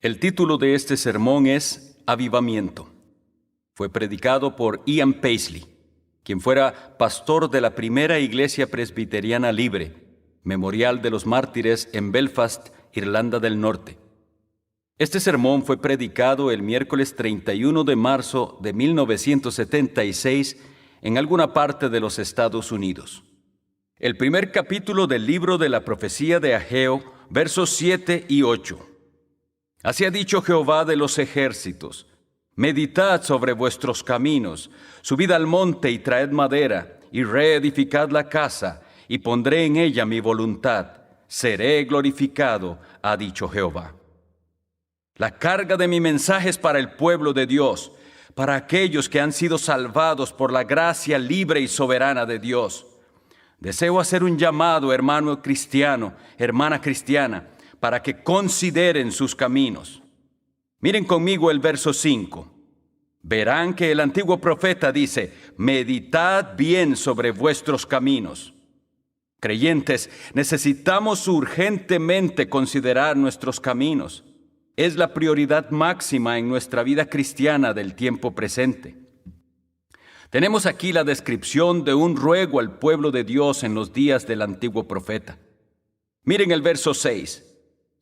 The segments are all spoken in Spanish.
El título de este sermón es Avivamiento. Fue predicado por Ian Paisley, quien fuera pastor de la primera iglesia presbiteriana libre, Memorial de los Mártires en Belfast, Irlanda del Norte. Este sermón fue predicado el miércoles 31 de marzo de 1976 en alguna parte de los Estados Unidos. El primer capítulo del libro de la profecía de Ageo, versos 7 y 8. Así ha dicho Jehová de los ejércitos: meditad sobre vuestros caminos, subid al monte y traed madera, y reedificad la casa, y pondré en ella mi voluntad. Seré glorificado, ha dicho Jehová. La carga de mi mensaje es para el pueblo de Dios, para aquellos que han sido salvados por la gracia libre y soberana de Dios. Deseo hacer un llamado, hermano cristiano, hermana cristiana, para que consideren sus caminos. Miren conmigo el verso 5. Verán que el antiguo profeta dice: meditad bien sobre vuestros caminos. Creyentes, necesitamos urgentemente considerar nuestros caminos. Es la prioridad máxima en nuestra vida cristiana del tiempo presente. Tenemos aquí la descripción de un ruego al pueblo de Dios en los días del antiguo profeta. Miren el verso 6.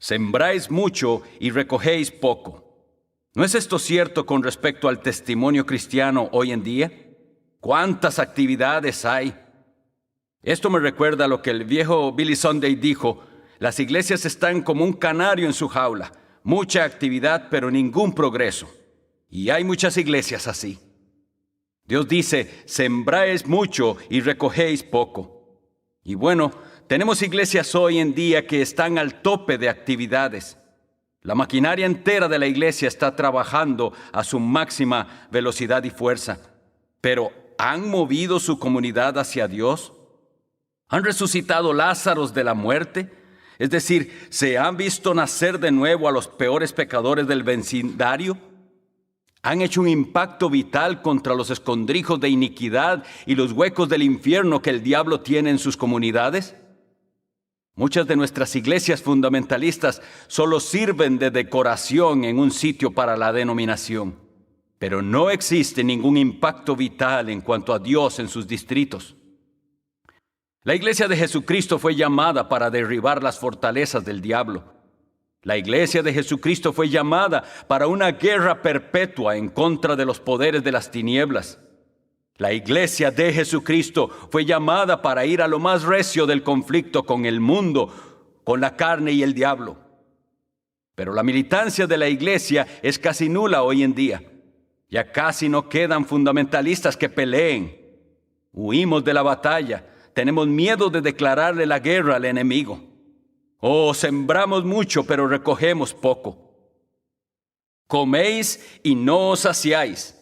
Sembráis mucho y recogéis poco. ¿No es esto cierto con respecto al testimonio cristiano hoy en día? ¿Cuántas actividades hay? Esto me recuerda a lo que el viejo Billy Sunday dijo: las iglesias están como un canario en su jaula, mucha actividad pero ningún progreso. Y hay muchas iglesias así. Dios dice: sembráis mucho y recogéis poco. Y bueno, tenemos iglesias hoy en día que están al tope de actividades. La maquinaria entera de la iglesia está trabajando a su máxima velocidad y fuerza. Pero, ¿han movido su comunidad hacia Dios? ¿Han resucitado Lázaros de la muerte? Es decir, ¿se han visto nacer de nuevo a los peores pecadores del vecindario? ¿Han hecho un impacto vital contra los escondrijos de iniquidad y los huecos del infierno que el diablo tiene en sus comunidades? Muchas de nuestras iglesias fundamentalistas solo sirven de decoración en un sitio para la denominación, pero no existe ningún impacto vital en cuanto a Dios en sus distritos. La iglesia de Jesucristo fue llamada para derribar las fortalezas del diablo. La iglesia de Jesucristo fue llamada para una guerra perpetua en contra de los poderes de las tinieblas. La iglesia de Jesucristo fue llamada para ir a lo más recio del conflicto con el mundo, con la carne y el diablo. Pero la militancia de la iglesia es casi nula hoy en día. Ya casi no quedan fundamentalistas que peleen. Huimos de la batalla. Tenemos miedo de declararle la guerra al enemigo. Sembramos mucho, pero recogemos poco. Coméis y no os saciáis.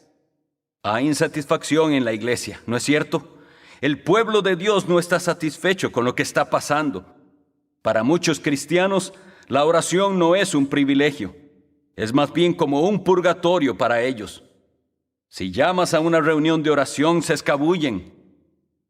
Hay insatisfacción en la iglesia, ¿no es cierto? El pueblo de Dios no está satisfecho con lo que está pasando. Para muchos cristianos, la oración no es un privilegio. Es más bien como un purgatorio para ellos. Si llamas a una reunión de oración, se escabullen.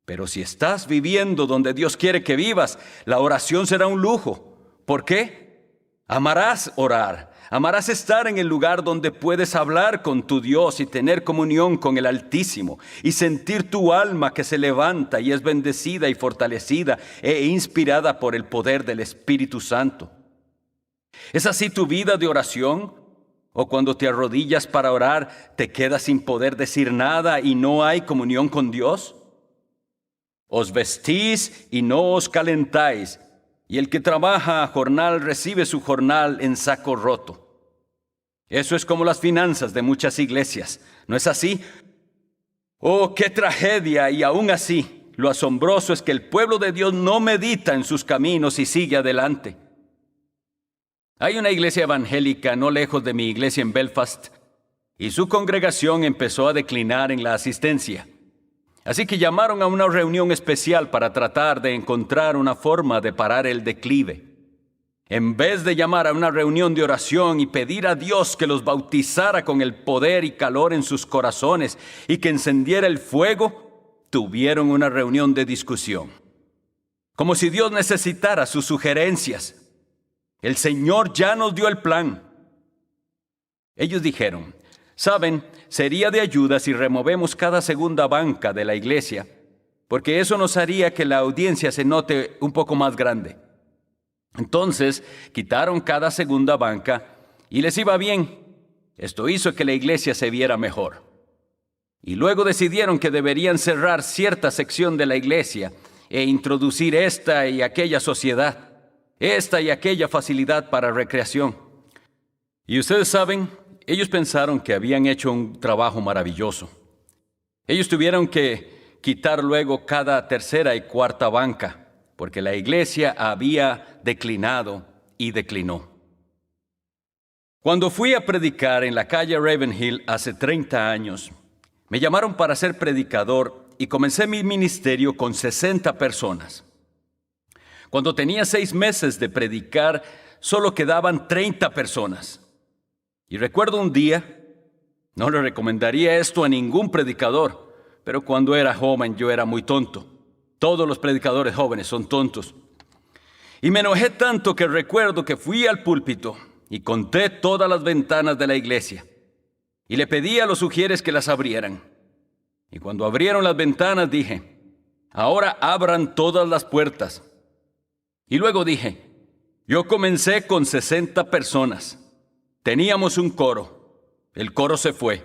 Pero si estás viviendo donde Dios quiere que vivas, la oración será un lujo. ¿Por qué? Amarás orar. Amarás estar en el lugar donde puedes hablar con tu Dios y tener comunión con el Altísimo y sentir tu alma que se levanta y es bendecida y fortalecida e inspirada por el poder del Espíritu Santo. ¿Es así tu vida de oración? ¿O cuando te arrodillas para orar te quedas sin poder decir nada y no hay comunión con Dios? Os vestís y no os calentáis, y el que trabaja a jornal recibe su jornal en saco roto. Eso es como las finanzas de muchas iglesias, ¿no es así? ¡Oh, qué tragedia! Y aún así, lo asombroso es que el pueblo de Dios no medita en sus caminos y sigue adelante. Hay una iglesia evangélica no lejos de mi iglesia en Belfast, y su congregación empezó a declinar en la asistencia. Así que llamaron a una reunión especial para tratar de encontrar una forma de parar el declive. En vez de llamar a una reunión de oración y pedir a Dios que los bautizara con el poder y calor en sus corazones y que encendiera el fuego, tuvieron una reunión de discusión. Como si Dios necesitara sus sugerencias. El Señor ya nos dio el plan. Ellos dijeron, «Saben, sería de ayuda si removemos cada segunda banca de la iglesia, porque eso nos haría que la audiencia se note un poco más grande». Entonces quitaron cada segunda banca y les iba bien. Esto hizo que la iglesia se viera mejor. Y luego decidieron que deberían cerrar cierta sección de la iglesia e introducir esta y aquella sociedad, esta y aquella facilidad para recreación. Y ustedes saben, ellos pensaron que habían hecho un trabajo maravilloso. Ellos tuvieron que quitar luego cada tercera y cuarta banca, porque la iglesia había declinado y declinó. Cuando fui a predicar en la calle Ravenhill hace 30 años, me llamaron para ser predicador y comencé mi ministerio con 60 personas. Cuando tenía 6 meses de predicar, solo quedaban 30 personas. Y recuerdo un día, no le recomendaría esto a ningún predicador, pero cuando era joven yo era muy tonto. Todos los predicadores jóvenes son tontos. Y me enojé tanto que recuerdo que fui al púlpito y conté todas las ventanas de la iglesia. Y le pedí a los sugieres que las abrieran. Y cuando abrieron las ventanas dije, «Ahora abran todas las puertas». Y luego dije, «Yo comencé con 60 personas. Teníamos un coro. El coro se fue.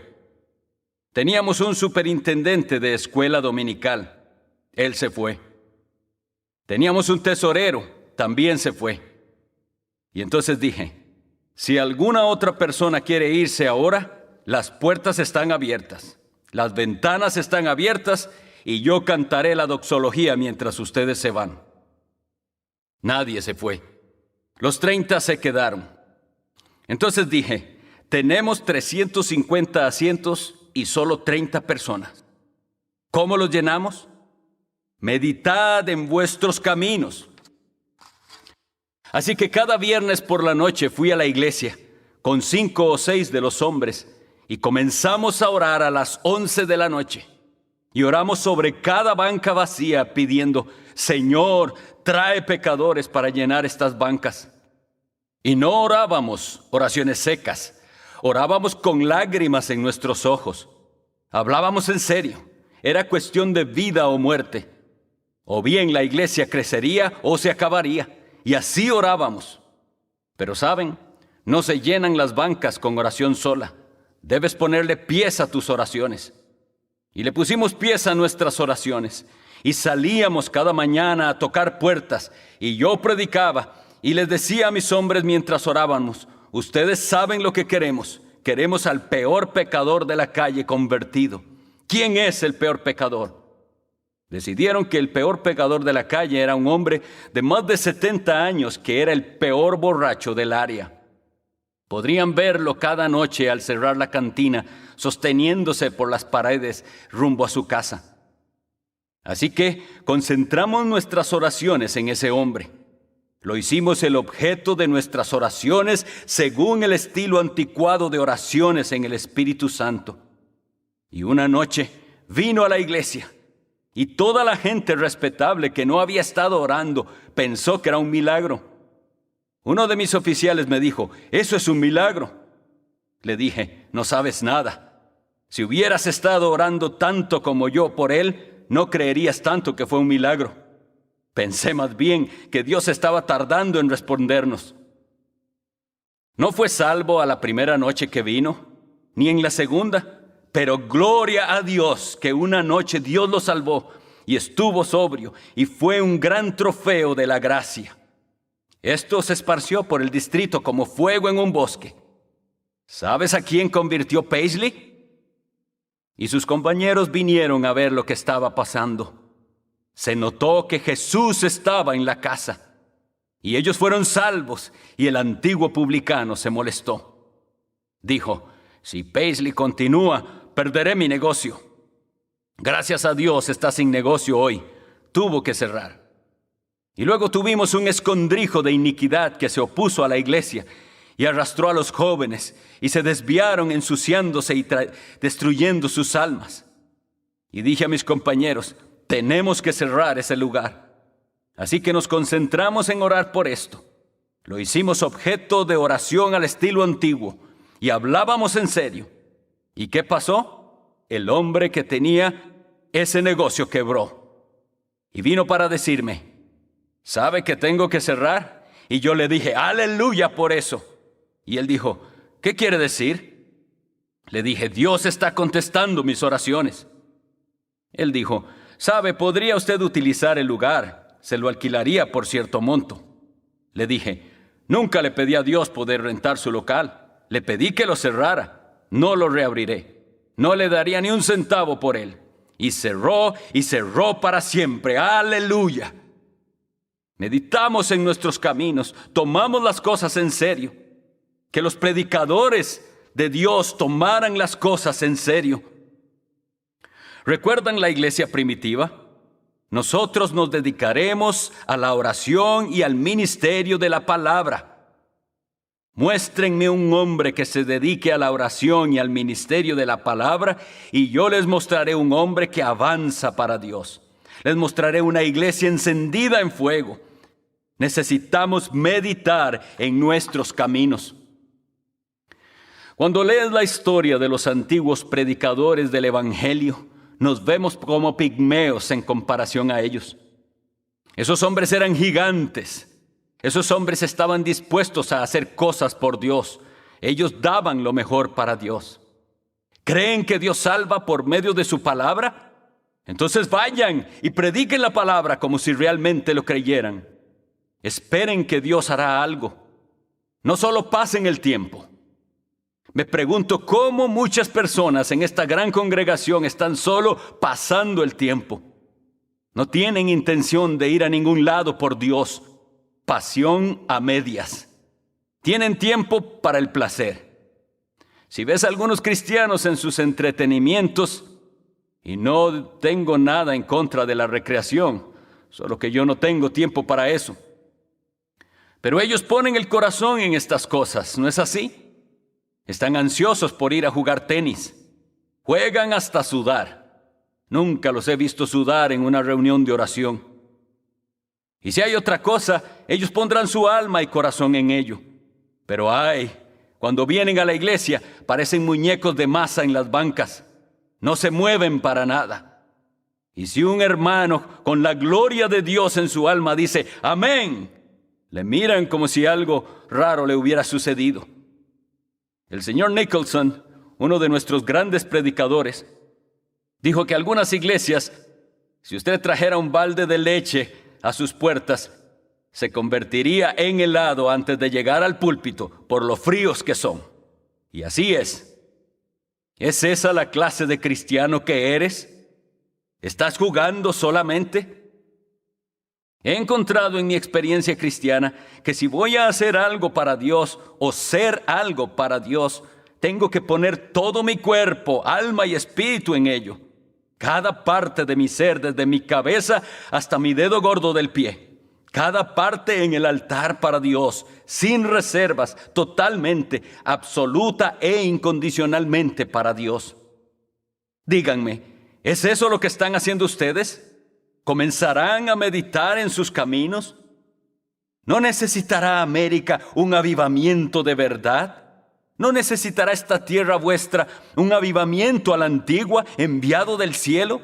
Teníamos un superintendente de escuela dominical. Él se fue. Teníamos un tesorero. También se fue». Y entonces dije, «Si alguna otra persona quiere irse ahora, las puertas están abiertas, las ventanas están abiertas y yo cantaré la doxología mientras ustedes se van». Nadie se fue. Los 30 se quedaron. Entonces dije, «Tenemos 350 asientos y solo 30 personas. ¿Cómo los llenamos? Meditad en vuestros caminos». Así que cada viernes por la noche fui a la iglesia con 5 o 6 de los hombres y comenzamos a orar a las 11 de la noche. Y oramos sobre cada banca vacía pidiendo, «Señor, trae pecadores para llenar estas bancas». Y no orábamos oraciones secas, orábamos con lágrimas en nuestros ojos. Hablábamos en serio, era cuestión de vida o muerte. O bien la iglesia crecería o se acabaría. Y así orábamos. Pero saben, no se llenan las bancas con oración sola. Debes ponerle pies a tus oraciones. Y le pusimos pies a nuestras oraciones. Y salíamos cada mañana a tocar puertas. Y yo predicaba y les decía a mis hombres mientras orábamos, «Ustedes saben lo que queremos. Queremos al peor pecador de la calle convertido». ¿Quién es el peor pecador? Decidieron que el peor pecador de la calle era un hombre de más de 70 años que era el peor borracho del área. Podrían verlo cada noche al cerrar la cantina, sosteniéndose por las paredes rumbo a su casa. Así que concentramos nuestras oraciones en ese hombre. Lo hicimos el objeto de nuestras oraciones según el estilo anticuado de oraciones en el Espíritu Santo. Y una noche vino a la iglesia. Y toda la gente respetable que no había estado orando pensó que era un milagro. Uno de mis oficiales me dijo, «Eso es un milagro». Le dije, «No sabes nada. Si hubieras estado orando tanto como yo por él, no creerías tanto que fue un milagro». Pensé más bien que Dios estaba tardando en respondernos. No fue salvo a la primera noche que vino, ni en la segunda. Pero gloria a Dios que una noche Dios lo salvó y estuvo sobrio y fue un gran trofeo de la gracia. Esto se esparció por el distrito como fuego en un bosque. ¿Sabes a quién convirtió Paisley? Y sus compañeros vinieron a ver lo que estaba pasando. Se notó que Jesús estaba en la casa y ellos fueron salvos y el antiguo publicano se molestó. Dijo, «Si Paisley continúa, perderé mi negocio». Gracias a Dios está sin negocio hoy. Tuvo que cerrar. Y luego tuvimos un escondrijo de iniquidad que se opuso a la iglesia y arrastró a los jóvenes y se desviaron ensuciándose y destruyendo sus almas. Y dije a mis compañeros, tenemos que cerrar ese lugar. Así que nos concentramos en orar por esto. Lo hicimos objeto de oración al estilo antiguo y hablábamos en serio. ¿Y qué pasó? El hombre que tenía ese negocio quebró. Y vino para decirme, ¿sabe que tengo que cerrar? Y yo le dije, aleluya por eso. Y él dijo, ¿qué quiere decir? Le dije, Dios está contestando mis oraciones. Él dijo, ¿sabe? ¿Podría usted utilizar el lugar? Se lo alquilaría por cierto monto. Le dije, nunca le pedí a Dios poder rentar su local. Le pedí que lo cerrara. No lo reabriré. No le daría ni un centavo por él. Y cerró para siempre. ¡Aleluya! Meditamos en nuestros caminos. Tomamos las cosas en serio. Que los predicadores de Dios tomaran las cosas en serio. ¿Recuerdan la iglesia primitiva? Nosotros nos dedicaremos a la oración y al ministerio de la palabra. Muéstrenme un hombre que se dedique a la oración y al ministerio de la palabra, y yo les mostraré un hombre que avanza para Dios. Les mostraré una iglesia encendida en fuego. Necesitamos meditar en nuestros caminos. Cuando lees la historia de los antiguos predicadores del Evangelio, nos vemos como pigmeos en comparación a ellos. Esos hombres eran gigantes. Esos hombres estaban dispuestos a hacer cosas por Dios. Ellos daban lo mejor para Dios. ¿Creen que Dios salva por medio de su palabra? Entonces vayan y prediquen la palabra como si realmente lo creyeran. Esperen que Dios hará algo. No solo pasen el tiempo. Me pregunto cómo muchas personas en esta gran congregación están solo pasando el tiempo. No tienen intención de ir a ningún lado por Dios. Pasión a medias. Tienen tiempo para el placer. Si ves a algunos cristianos en sus entretenimientos, y no tengo nada en contra de la recreación, solo que yo no tengo tiempo para eso. Pero ellos ponen el corazón en estas cosas, ¿no es así? Están ansiosos por ir a jugar tenis. Juegan hasta sudar. Nunca los he visto sudar en una reunión de oración. Y si hay otra cosa, ellos pondrán su alma y corazón en ello. Pero cuando vienen a la iglesia, parecen muñecos de masa en las bancas. No se mueven para nada. Y si un hermano con la gloria de Dios en su alma dice, amén, le miran como si algo raro le hubiera sucedido. El señor Nicholson, uno de nuestros grandes predicadores, dijo que algunas iglesias, si usted trajera un balde de leche a sus puertas, se convertiría en helado antes de llegar al púlpito por lo fríos que son. Y así es. ¿Es esa la clase de cristiano que eres? ¿Estás jugando solamente? He encontrado en mi experiencia cristiana que si voy a hacer algo para Dios o ser algo para Dios, tengo que poner todo mi cuerpo, alma y espíritu en ello. Cada parte de mi ser, desde mi cabeza hasta mi dedo gordo del pie. Cada parte en el altar para Dios, sin reservas, totalmente, absoluta e incondicionalmente para Dios. Díganme, ¿es eso lo que están haciendo ustedes? ¿Comenzarán a meditar en sus caminos? ¿No necesitará América un avivamiento de verdad? ¿No necesitará esta tierra vuestra un avivamiento a la antigua enviado del cielo?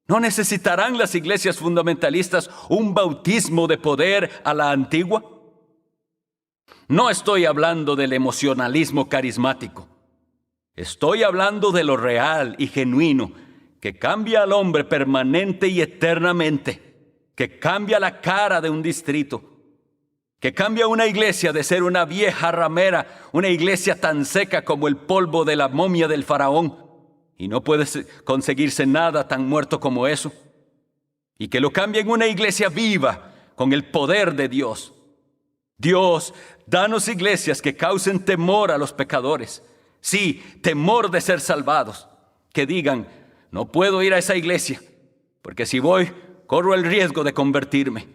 ¿No necesitarán las iglesias fundamentalistas un bautismo de poder a la antigua? No estoy hablando del emocionalismo carismático. Estoy hablando de lo real y genuino, que cambia al hombre permanente y eternamente, que cambia la cara de un distrito, que cambia una iglesia de ser una vieja ramera, una iglesia tan seca como el polvo de la momia del faraón, y no puede conseguirse nada tan muerto como eso, y que lo cambia en una iglesia viva con el poder de Dios. Dios, danos iglesias que causen temor a los pecadores, sí, temor de ser salvados, que digan, no puedo ir a esa iglesia, porque si voy, corro el riesgo de convertirme.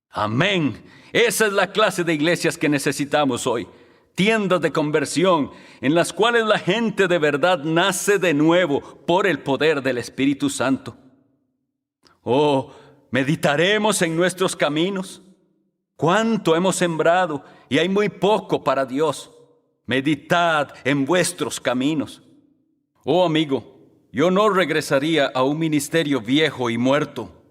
Amén. Esa es la clase de iglesias que necesitamos hoy. Tiendas de conversión en las cuales la gente de verdad nace de nuevo por el poder del Espíritu Santo. Oh, meditaremos en nuestros caminos. ¿Cuánto hemos sembrado y hay muy poco para Dios? meditad en vuestros caminos. Oh amigo, yo no regresaría a un ministerio viejo y muerto.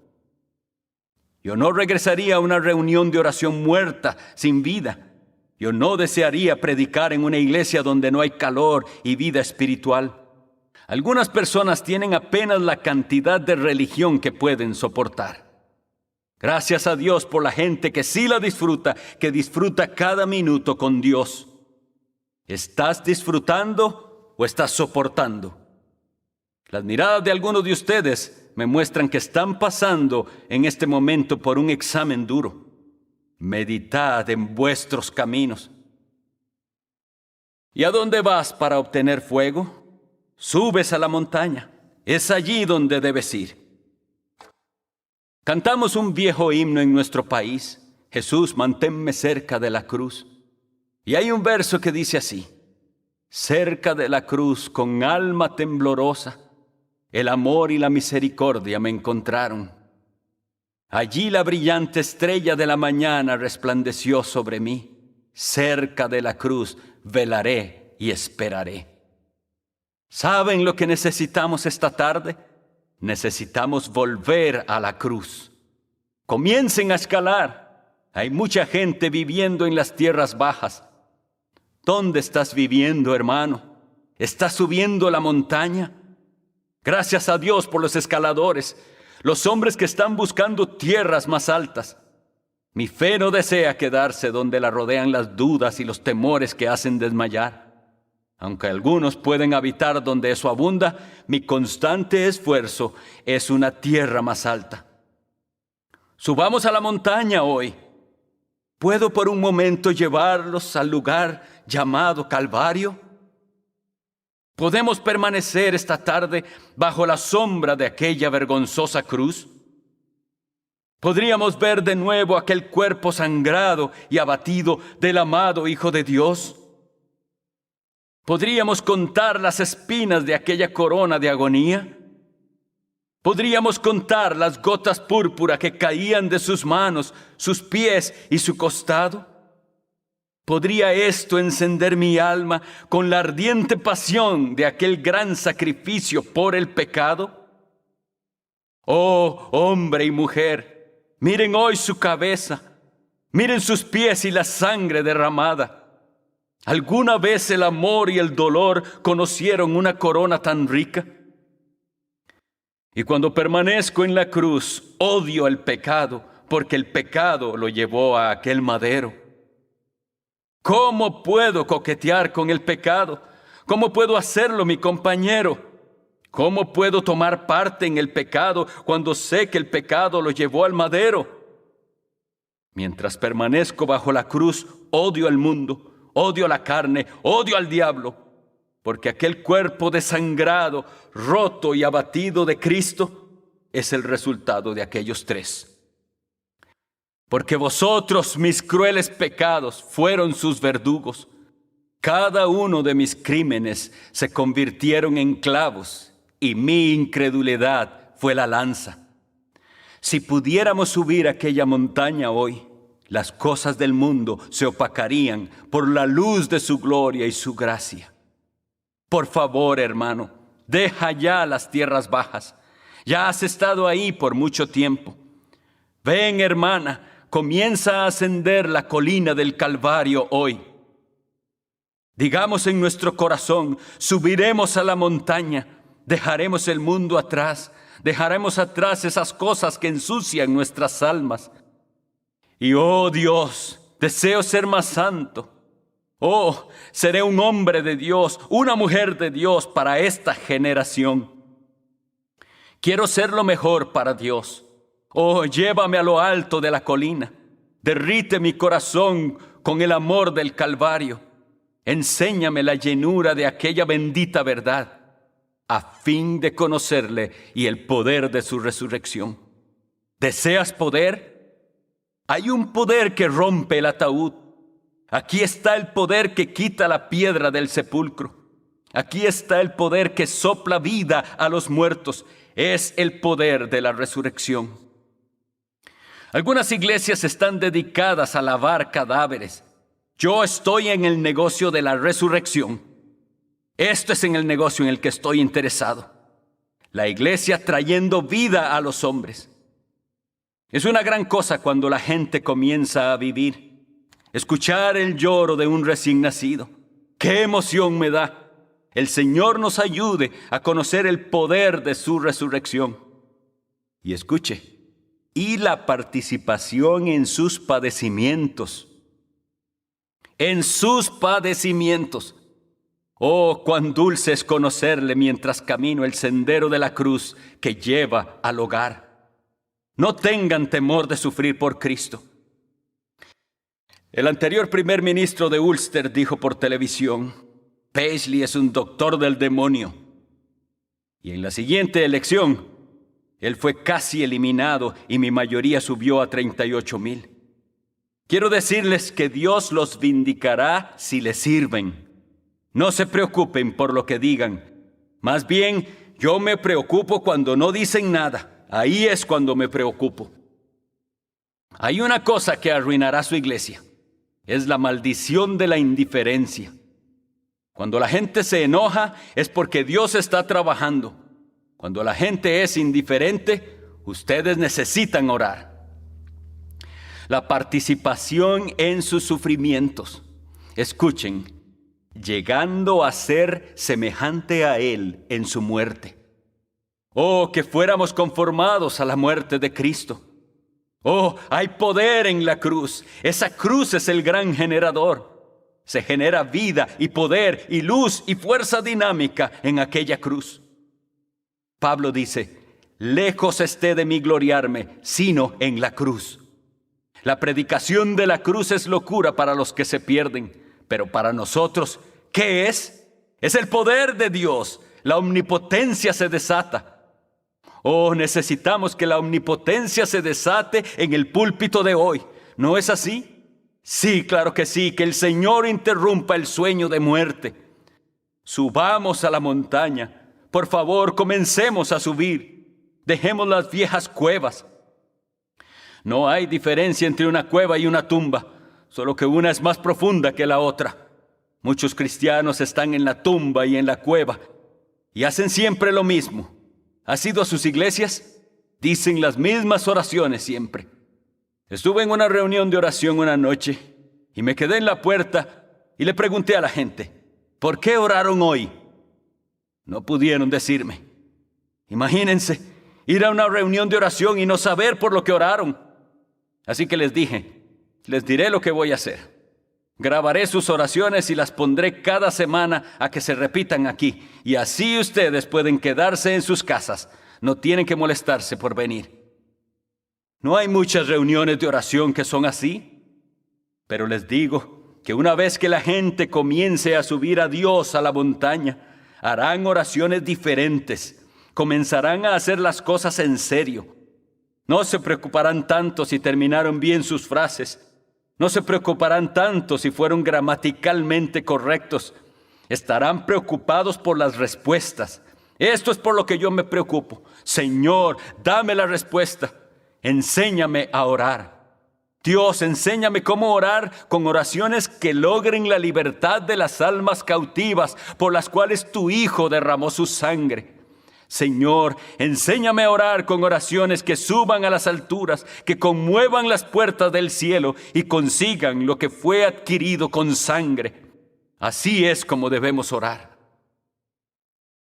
Yo no regresaría a una reunión de oración muerta, sin vida. Yo no desearía predicar en una iglesia donde no hay calor y vida espiritual. Algunas personas tienen apenas la cantidad de religión que pueden soportar. Gracias a Dios por la gente que sí la disfruta, que disfruta cada minuto con Dios. ¿Estás disfrutando o estás soportando? Las miradas de algunos de ustedes me muestran que están pasando en este momento por un examen duro. Meditad en vuestros caminos. ¿Y a dónde vas para obtener fuego? Subes a la montaña. Es allí donde debes ir. Cantamos un viejo himno en nuestro país. Jesús, manténme cerca de la cruz. Y hay un verso que dice así: cerca de la cruz, con alma temblorosa, el amor y la misericordia me encontraron. Allí la brillante estrella de la mañana resplandeció sobre mí. Cerca de la cruz velaré y esperaré. ¿Saben lo que necesitamos esta tarde? Necesitamos volver a la cruz. Comiencen a escalar. Hay mucha gente viviendo en las tierras bajas. ¿Dónde estás viviendo, hermano? ¿Estás subiendo la montaña? Gracias a Dios por los escaladores, los hombres que están buscando tierras más altas. Mi fe no desea quedarse donde la rodean las dudas y los temores que hacen desmayar. Aunque algunos pueden habitar donde eso abunda, mi constante esfuerzo es una tierra más alta. Subamos a la montaña hoy. ¿Puedo por un momento llevarlos al lugar llamado Calvario? ¿Podemos permanecer esta tarde bajo la sombra de aquella vergonzosa cruz? ¿Podríamos ver de nuevo aquel cuerpo sangrado y abatido del amado Hijo de Dios? ¿Podríamos contar las espinas de aquella corona de agonía? ¿Podríamos contar las gotas púrpura que caían de sus manos, sus pies y su costado? ¿Podría esto encender mi alma con la ardiente pasión de aquel gran sacrificio por el pecado? Oh, hombre y mujer, miren hoy su cabeza, miren sus pies y la sangre derramada. ¿Alguna vez el amor y el dolor conocieron una corona tan rica? Y cuando permanezco en la cruz, odio el pecado, porque el pecado lo llevó a aquel madero. ¿Cómo puedo coquetear con el pecado? ¿Cómo puedo hacerlo mi compañero? ¿Cómo puedo tomar parte en el pecado cuando sé que el pecado lo llevó al madero? Mientras permanezco bajo la cruz, odio al mundo. Odio la carne, odio al diablo, porque aquel cuerpo desangrado, roto y abatido de Cristo es el resultado de aquellos tres. Porque vosotros, mis crueles pecados, fueron sus verdugos. Cada uno de mis crímenes se convirtieron en clavos, y mi incredulidad fue la lanza. Si pudiéramos subir aquella montaña hoy, las cosas del mundo se opacarían por la luz de su gloria y su gracia. Por favor, hermano, deja ya las tierras bajas. Ya has estado ahí por mucho tiempo. Ven, hermana, comienza a ascender la colina del Calvario hoy. Digamos en nuestro corazón, subiremos a la montaña, dejaremos el mundo atrás, dejaremos atrás esas cosas que ensucian nuestras almas. Y oh Dios, deseo ser más santo. Oh, seré un hombre de Dios, una mujer de Dios para esta generación. Quiero ser lo mejor para Dios. Oh, llévame a lo alto de la colina. Derrite mi corazón con el amor del Calvario. Enséñame la llenura de aquella bendita verdad, a fin de conocerle y el poder de su resurrección. ¿Deseas poder? Hay un poder que rompe el ataúd. Aquí está el poder que quita la piedra del sepulcro. Aquí está el poder que sopla vida a los muertos. Es el poder de la resurrección. Algunas iglesias están dedicadas a lavar cadáveres. Yo estoy en el negocio de la resurrección. Esto es en el negocio en el que estoy interesado. La iglesia trayendo vida a los hombres. Es una gran cosa cuando la gente comienza a vivir. Escuchar el lloro de un recién nacido. ¡Qué emoción me da! El Señor nos ayude a conocer el poder de su resurrección. Y escuche, y la participación en sus padecimientos. En sus padecimientos. Oh, cuán dulce es conocerle mientras camino el sendero de la cruz que lleva al hogar. No tengan temor de sufrir por Cristo. El anterior primer ministro de Ulster dijo por televisión: Paisley es un doctor del demonio. Y en la siguiente elección, él fue casi eliminado y mi mayoría subió a 38,000. Quiero decirles que Dios los vindicará si le sirven. No se preocupen por lo que digan. Más bien, yo me preocupo cuando no dicen nada. Ahí es cuando me preocupo. Hay una cosa que arruinará su iglesia. Es la maldición de la indiferencia. Cuando la gente se enoja es porque Dios está trabajando. Cuando la gente es indiferente, ustedes necesitan orar. La participación en sus sufrimientos. Escuchen. Llegando a ser semejante a Él en su muerte. Oh, que fuéramos conformados a la muerte de Cristo. Oh, hay poder en la cruz. Esa cruz es el gran generador. Se genera vida y poder y luz y fuerza dinámica en aquella cruz. Pablo dice: lejos esté de mí gloriarme, sino en la cruz. La predicación de la cruz es locura para los que se pierden. Pero para nosotros, ¿qué es? Es el poder de Dios. La omnipotencia se desata. Oh, necesitamos que la omnipotencia se desate en el púlpito de hoy. ¿No es así? Sí, claro que sí. Que el Señor interrumpa el sueño de muerte. Subamos a la montaña. Por favor, comencemos a subir. Dejemos las viejas cuevas. No hay diferencia entre una cueva y una tumba. Solo que una es más profunda que la otra. Muchos cristianos están en la tumba y en la cueva y hacen siempre lo mismo. ¿Has ido a sus iglesias? Dicen las mismas oraciones siempre. Estuve en una reunión de oración una noche y me quedé en la puerta y le pregunté a la gente: ¿por qué oraron hoy? No pudieron decirme. Imagínense, ir a una reunión de oración y no saber por lo que oraron. Así que les dije: les diré lo que voy a hacer. Grabaré sus oraciones y las pondré cada semana a que se repitan aquí. Y así ustedes pueden quedarse en sus casas. No tienen que molestarse por venir. No hay muchas reuniones de oración que son así. Pero les digo que una vez que la gente comience a subir a Dios a la montaña, harán oraciones diferentes. Comenzarán a hacer las cosas en serio. No se preocuparán tanto si terminaron bien sus frases. No se preocuparán tanto si fueron gramaticalmente correctos. Estarán preocupados por las respuestas. Esto es por lo que yo me preocupo. Señor, dame la respuesta. Enséñame a orar. Dios, enséñame cómo orar con oraciones que logren la libertad de las almas cautivas por las cuales tu Hijo derramó su sangre. Señor, enséñame a orar con oraciones que suban a las alturas, que conmuevan las puertas del cielo y consigan lo que fue adquirido con sangre. Así es como debemos orar.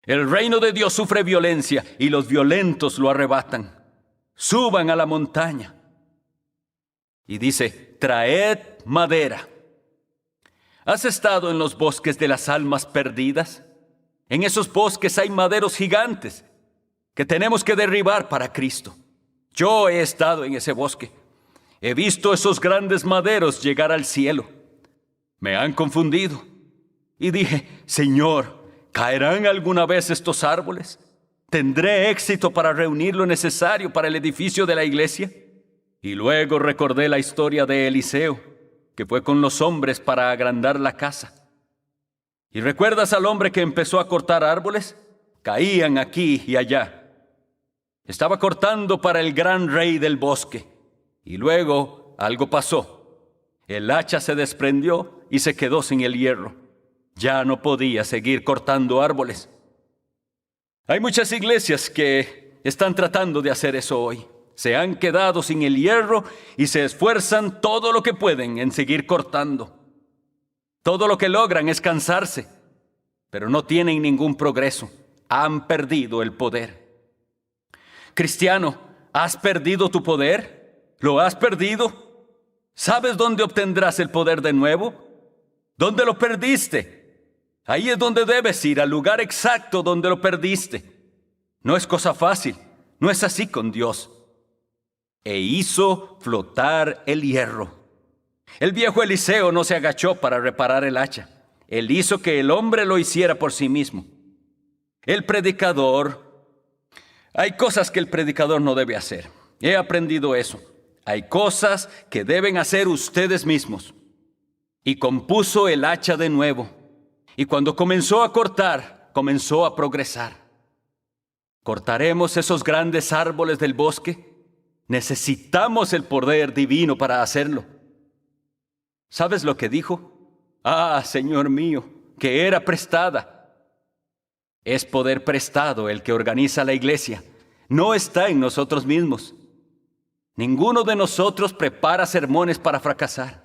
El reino de Dios sufre violencia y los violentos lo arrebatan. Suban a la montaña. Y dice: traed madera. ¿Has estado en los bosques de las almas perdidas? En esos bosques hay maderos gigantes que tenemos que derribar para Cristo. Yo he estado en ese bosque. He visto esos grandes maderos llegar al cielo. Me han confundido. Y dije: Señor, ¿caerán alguna vez estos árboles? ¿Tendré éxito para reunir lo necesario para el edificio de la iglesia? Y luego recordé la historia de Eliseo, que fue con los hombres para agrandar la casa. ¿Y recuerdas al hombre que empezó a cortar árboles? Caían aquí y allá. Estaba cortando para el gran rey del bosque. Y luego algo pasó. El hacha se desprendió y se quedó sin el hierro. Ya no podía seguir cortando árboles. Hay muchas iglesias que están tratando de hacer eso hoy. Se han quedado sin el hierro y se esfuerzan todo lo que pueden en seguir cortando. Todo lo que logran es cansarse, pero no tienen ningún progreso. Han perdido el poder. Cristiano, ¿has perdido tu poder? ¿Lo has perdido? ¿Sabes dónde obtendrás el poder de nuevo? ¿Dónde lo perdiste? Ahí es donde debes ir, al lugar exacto donde lo perdiste. No es cosa fácil, no es así con Dios. E hizo flotar el hierro. El viejo Eliseo no se agachó para reparar el hacha. Él hizo que el hombre lo hiciera por sí mismo. El predicador, hay cosas que el predicador no debe hacer. He aprendido eso. Hay cosas que deben hacer ustedes mismos. Y compuso el hacha de nuevo. Y cuando comenzó a cortar, comenzó a progresar. ¿Cortaremos esos grandes árboles del bosque? Necesitamos el poder divino para hacerlo. ¿Sabes lo que dijo? Ah, Señor mío, que era prestada. Es poder prestado el que organiza la iglesia. No está en nosotros mismos. Ninguno de nosotros prepara sermones para fracasar.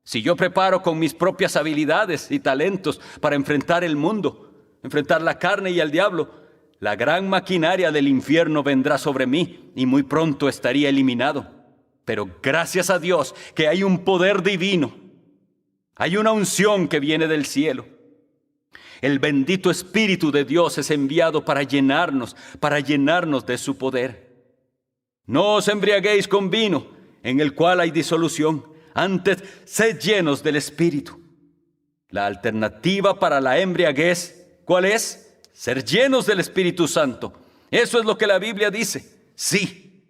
Si yo preparo con mis propias habilidades y talentos para enfrentar el mundo, enfrentar la carne y al diablo, la gran maquinaria del infierno vendrá sobre mí y muy pronto estaría eliminado. Pero gracias a Dios que hay un poder divino. Hay una unción que viene del cielo. El bendito Espíritu de Dios es enviado para llenarnos de su poder. No os embriaguéis con vino, en el cual hay disolución. Antes, sed llenos del Espíritu. La alternativa para la embriaguez, ¿cuál es? Ser llenos del Espíritu Santo. Eso es lo que la Biblia dice. Sí.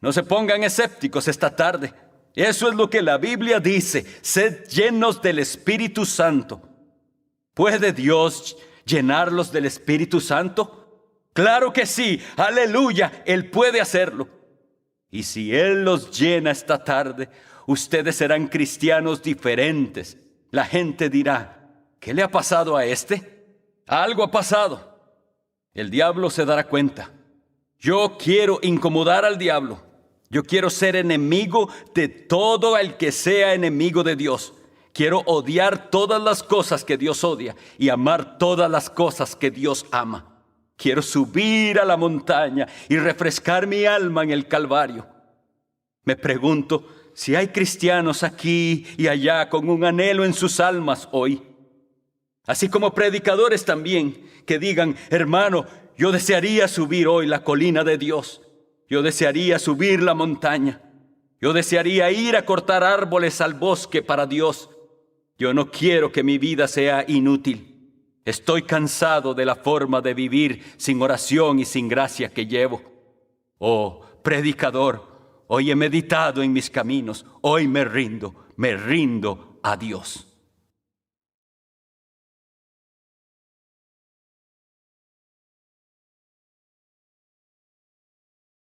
No se pongan escépticos esta tarde. Eso es lo que la Biblia dice. Sed llenos del Espíritu Santo. ¿Puede Dios llenarlos del Espíritu Santo? Claro que sí. Aleluya. Él puede hacerlo. Y si Él los llena esta tarde, ustedes serán cristianos diferentes. La gente dirá, ¿qué le ha pasado a este? Algo ha pasado. El diablo se dará cuenta. Yo quiero incomodar al diablo. Yo quiero ser enemigo de todo el que sea enemigo de Dios. Quiero odiar todas las cosas que Dios odia y amar todas las cosas que Dios ama. Quiero subir a la montaña y refrescar mi alma en el Calvario. Me pregunto si hay cristianos aquí y allá con un anhelo en sus almas hoy. Así como predicadores también que digan, hermano, yo desearía subir hoy la colina de Dios. Yo desearía subir la montaña. Yo desearía ir a cortar árboles al bosque para Dios. Yo no quiero que mi vida sea inútil. Estoy cansado de la forma de vivir sin oración y sin gracia que llevo. Oh, predicador, hoy he meditado en mis caminos. Hoy me rindo a Dios.